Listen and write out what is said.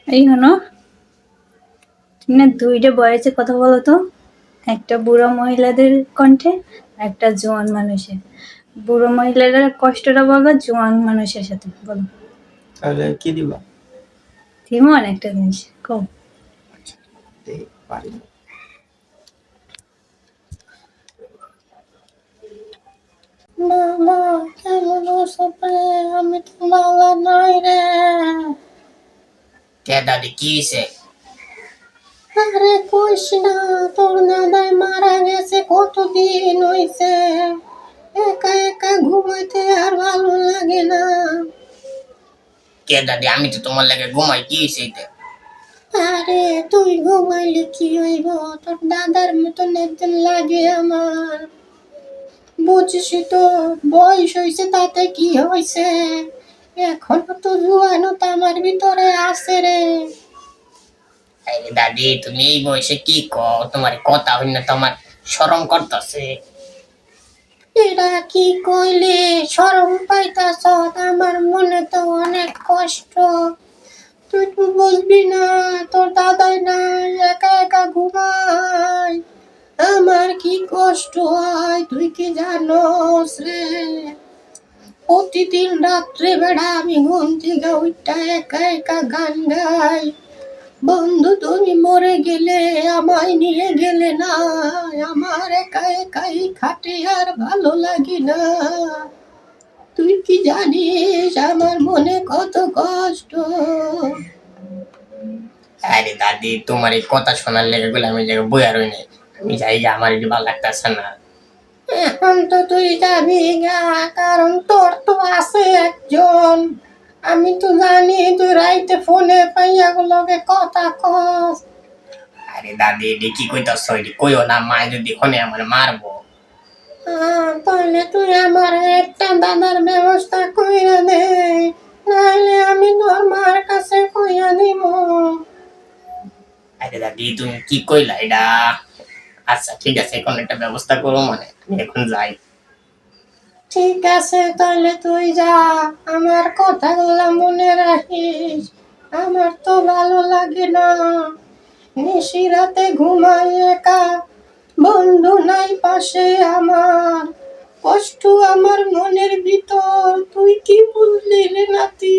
এই হলো না, দুইটা বয়সে কথা বলো তো, একটা বুড়ো মহিলাদের কণ্ঠে, একটা জোয়ান মানুষের। বুড়ো মহিলাদের কষ্টটা বলবা, জোয়ান মানুষের সাথে বলো। তাহলে কি দিবা? থিমন একটা জিনিস কও। আচ্ছা, পারি না। বাবা কেমন আছো রে? আমি তো ভালো নাই রে। কে দাদি কি হয়েছে? আরে কইস না, তোর দাদাই মারা গেছে কতদিন হইছে। একা একা ঘুমাইতে আর ভালো লাগে না। কে দাদি, আমি তো তোমার লাগে ঘুমাই, কি হয়েছে এতে? আরে তুই ঘুমাইলে কি হইব, তোর দাদার মতন একদিন লাগে আমার। বুঝিসই তো, বয়স হইছে তাতে কি হইছে, এখনো তো জুয়ানোটা আমার ভিতরে আছে রে। আরে দাদি, তুমি এই বয়সে কি কও? তোমার কথা হই না, তোমার শরম করতেছে। এরা কি কইলে শরম পাইতাছ? আমার মনে তো অনেক কষ্ট। তুই তো বুঝবি না, তোর দাদাই নাই, একা একা ঘুমাই। আমার কি কষ্ট হয় তুই কি জানোস রে? প্রতিদিন রাত্রে বেড়া আমি ঘুম থেকে উঠটা একা একা গান গাই। বন্ধু তুমি মরে গেলে আমায় নিয়ে গেলে না, আমার একা একাই খাটে আর ভালো লাগে না। তুই কি জানিস আমার মনে কত কষ্ট? আরে দাদি, তোমার এই কথা শোনার লেগে গেলে আমি জায়গায় বইয়া রই নাই। আমি যাই যে আমার এটা ভালো লাগতেছে না। এখন তো তুই যাবি গা, কারণ তোর তো আছে একজন। আমি তো জানি তুই রাইতে ফোনে পাইয়া গুলোকে কথা কস। আরে দাদি, এটি কি কইতাছ? এটি কইও না, মা যদি হনে আমার মারবো। তাহলে তুই আমার একটা দাদার ব্যবস্থা কইরা দে, নাইলে আমি তোর মার কাছে কইয়া দিব। আরে দাদি, তুমি কি কইলা এটা? আচ্ছা ঠিক আছে, এখন একটা ব্যবস্থা করো, মানে আমি এখন যাই। ঠিক আছে তাহলে তুই যা, আমার কথাগুলো মনে রাখিস। আমার তো ভালো লাগে না, নিশি রাতে ঘুমাই একা, বন্ধু নাই পাশে আমার। কষ্ট আমার মনের ভিতর তুই কি বুঝলি রে নাতি?